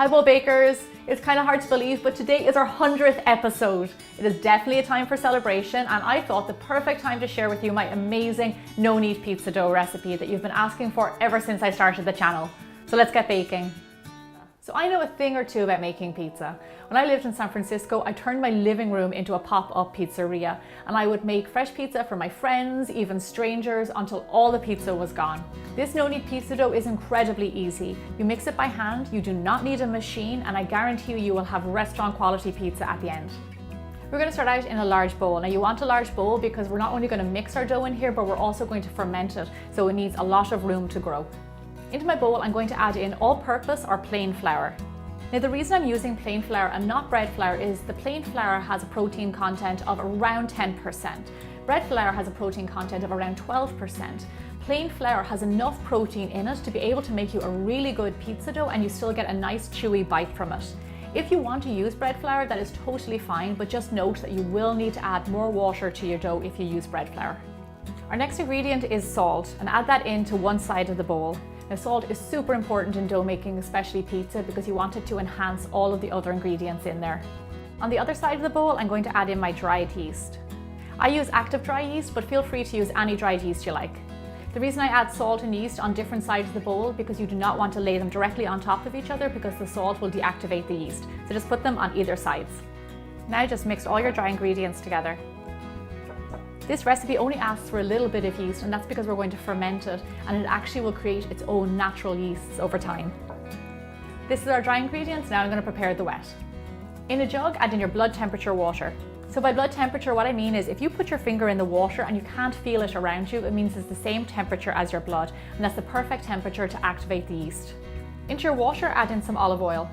Hi bowl bakers, it's kind of hard to believe, but today is our 100th episode. It is definitely a time for celebration, and I thought the perfect time to share with you my amazing no-knead pizza dough recipe that you've been asking for ever since I started the channel. So let's get baking. So I know a thing or two about making pizza. When I lived in San Francisco, I turned my living room into a pop-up pizzeria, and I would make fresh pizza for my friends, even strangers, until all the pizza was gone. This no-knead pizza dough is incredibly easy. You mix it by hand, you do not need a machine, and I guarantee you will have restaurant quality pizza at the end. We're going to start out in a large bowl. Now you want a large bowl because we're not only going to mix our dough in here, but we're also going to ferment it, so it needs a lot of room to grow. Into my bowl, I'm going to add in all-purpose or plain flour. Now the reason I'm using plain flour and not bread flour is the plain flour has a protein content of around 10%. Bread flour has a protein content of around 12%. Plain flour has enough protein in it to be able to make you a really good pizza dough, and you still get a nice chewy bite from it. If you want to use bread flour, that is totally fine, but just note that you will need to add more water to your dough if you use bread flour. Our next ingredient is salt, and add that into one side of the bowl. Now salt is super important in dough making, especially pizza, because you want it to enhance all of the other ingredients in there. On the other side of the bowl, I'm going to add in my dried yeast. I use active dry yeast, but feel free to use any dried yeast you like. The reason I add salt and yeast on different sides of the bowl because you do not want to lay them directly on top of each other because the salt will deactivate the yeast. So just put them on either sides. Now just mix all your dry ingredients together. This recipe only asks for a little bit of yeast, and that's because we're going to ferment it, and it actually will create its own natural yeasts over time. This is our dry ingredients. Now I'm going to prepare the wet. In a jug, add in your blood temperature water. So by blood temperature, what I mean is if you put your finger in the water and you can't feel it around you, it means it's the same temperature as your blood, and that's the perfect temperature to activate the yeast. Into your water, add in some olive oil.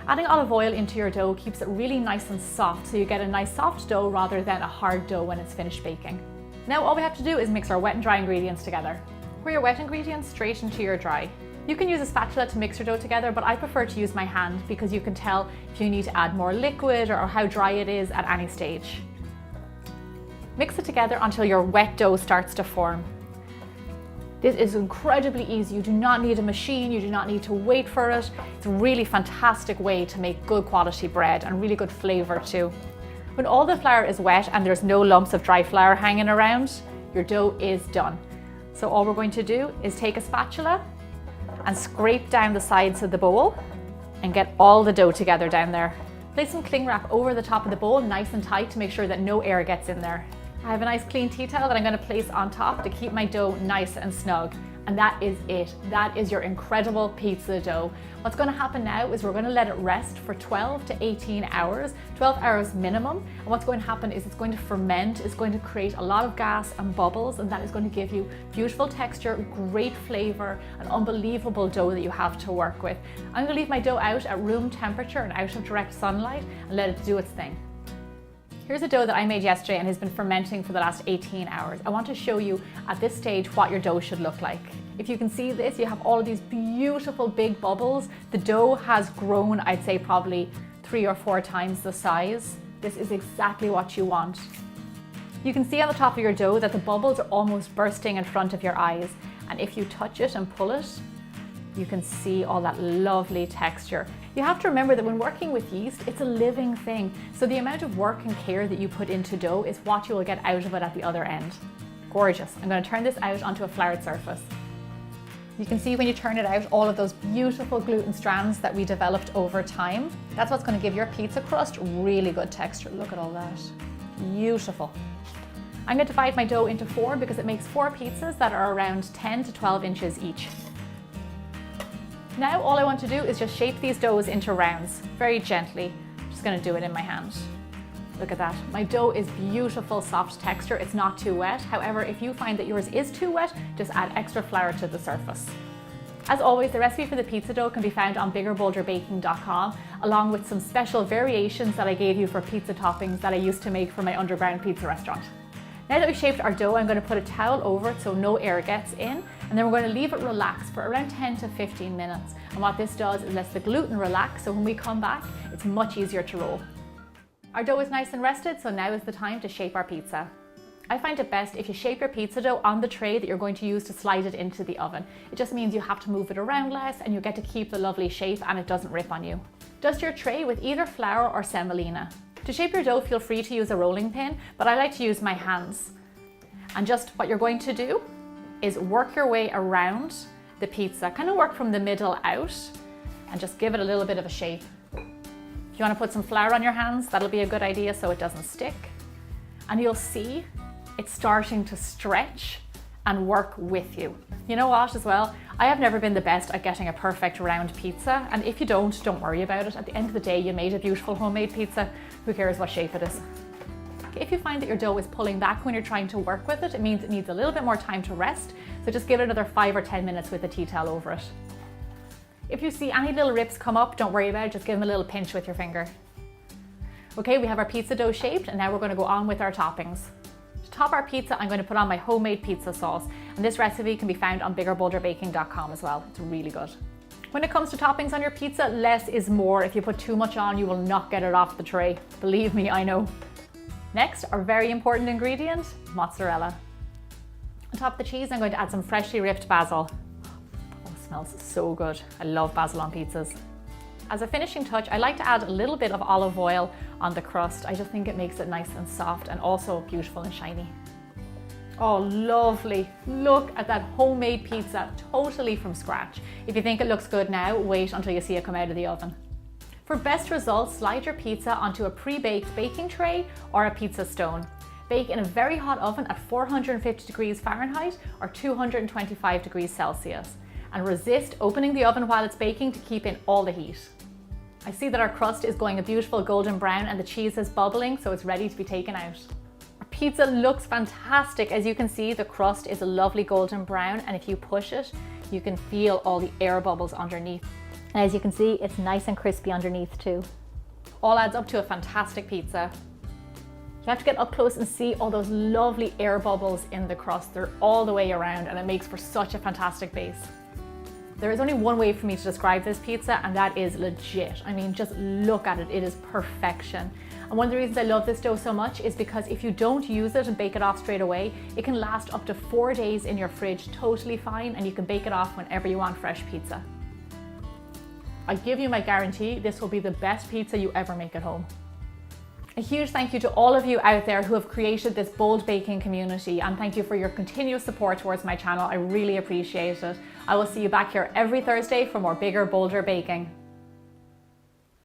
Adding olive oil into your dough keeps it really nice and soft, so you get a nice soft dough rather than a hard dough when it's finished baking. Now all we have to do is mix our wet and dry ingredients together. Pour your wet ingredients straight into your dry. You can use a spatula to mix your dough together, but I prefer to use my hand because you can tell if you need to add more liquid or how dry it is at any stage. Mix it together until your wet dough starts to form. This is incredibly easy. You do not need a machine, you do not need to wait for it. It's a really fantastic way to make good quality bread and really good flavor too. When all the flour is wet and there's no lumps of dry flour hanging around, your dough is done. So all we're going to do is take a spatula and scrape down the sides of the bowl and get all the dough together down there. Place some cling wrap over the top of the bowl nice and tight to make sure that no air gets in there. I have a nice clean tea towel that I'm going to place on top to keep my dough nice and snug. And that is it. That is your incredible pizza dough. What's going to happen now is we're going to let it rest for 12 to 18 hours, 12 hours minimum. And what's going to happen is it's going to ferment, it's going to create a lot of gas and bubbles, and that is going to give you beautiful texture, great flavor, an unbelievable dough that you have to work with. I'm going to leave my dough out at room temperature and out of direct sunlight and let it do its thing. Here's a dough that I made yesterday and has been fermenting for the last 18 hours. I want to show you at this stage what your dough should look like. If you can see this, you have all of these beautiful big bubbles. The dough has grown, I'd say probably 3 or 4 times the size. This is exactly what you want. You can see on the top of your dough that the bubbles are almost bursting in front of your eyes. And if you touch it and pull it, you can see all that lovely texture. You have to remember that when working with yeast, it's a living thing. So the amount of work and care that you put into dough is what you will get out of it at the other end. Gorgeous. I'm going to turn this out onto a floured surface. You can see when you turn it out, all of those beautiful gluten strands that we developed over time. That's what's going to give your pizza crust really good texture. Look at all that. Beautiful. I'm going to divide my dough into 4 because it makes 4 pizzas that are around 10 to 12 inches each. Now all I want to do is just shape these doughs into rounds, very gently. I'm just going to do it in my hand. Look at that. My dough is beautiful, soft texture. It's not too wet. However, if you find that yours is too wet, just add extra flour to the surface. As always, the recipe for the pizza dough can be found on biggerbolderbaking.com, along with some special variations that I gave you for pizza toppings that I used to make for my underground pizza restaurant. Now that we've shaped our dough, I'm going to put a towel over it so no air gets in, and then we're going to leave it relax for around 10 to 15 minutes. And what this does is lets the gluten relax, so when we come back, it's much easier to roll. Our dough is nice and rested, so now is the time to shape our pizza. I find it best if you shape your pizza dough on the tray that you're going to use to slide it into the oven. It just means you have to move it around less and you get to keep the lovely shape and it doesn't rip on you. Dust your tray with either flour or semolina. To shape your dough, feel free to use a rolling pin, but I like to use my hands. And just what you're going to do is work your way around the pizza, kind of work from the middle out and just give it a little bit of a shape. If you want to put some flour on your hands, that'll be a good idea so it doesn't stick. And you'll see it's starting to stretch and work with you. You know what as well? I have never been the best at getting a perfect round pizza, and if you don't worry about it. At the end of the day, you made a beautiful homemade pizza. Who cares what shape it is? If you find that your dough is pulling back when you're trying to work with it, it means it needs a little bit more time to rest. So just give it another 5 or 10 minutes with a tea towel over it. If you see any little rips come up, don't worry about it, just give them a little pinch with your finger. Okay, we have our pizza dough shaped and now we're going to go on with our toppings. To top our pizza, I'm going to put on my homemade pizza sauce, and this recipe can be found on biggerbolderbaking.com as well. It's really good. When it comes to toppings on your pizza, less is more. If you put too much on, you will not get it off the tray. Believe me, I know. Next, our very important ingredient, mozzarella. On top of the cheese, I'm going to add some freshly ripped basil. Oh, it smells so good. I love basil on pizzas. As a finishing touch, I like to add a little bit of olive oil on the crust. I just think it makes it nice and soft and also beautiful and shiny. Oh, lovely. Look at that homemade pizza, totally from scratch. If you think it looks good now, wait until you see it come out of the oven. For best results, slide your pizza onto a pre-baked baking tray or a pizza stone. Bake in a very hot oven at 450 degrees Fahrenheit or 225 degrees Celsius. And resist opening the oven while it's baking to keep in all the heat. I see that our crust is going a beautiful golden brown and the cheese is bubbling, so it's ready to be taken out. Our pizza looks fantastic. As you can see, the crust is a lovely golden brown, and if you push it, you can feel all the air bubbles underneath. And as you can see, it's nice and crispy underneath too. All adds up to a fantastic pizza. You have to get up close and see all those lovely air bubbles in the crust. They're all the way around and it makes for such a fantastic base. There is only one way for me to describe this pizza, and that is legit. I mean, just look at it, it is perfection. And one of the reasons I love this dough so much is because if you don't use it and bake it off straight away, it can last up to 4 days in your fridge totally fine, and you can bake it off whenever you want fresh pizza. I give you my guarantee, this will be the best pizza you ever make at home. A huge thank you to all of you out there who have created this bold baking community, and thank you for your continuous support towards my channel. I really appreciate it. I will see you back here every Thursday for more bigger, bolder baking.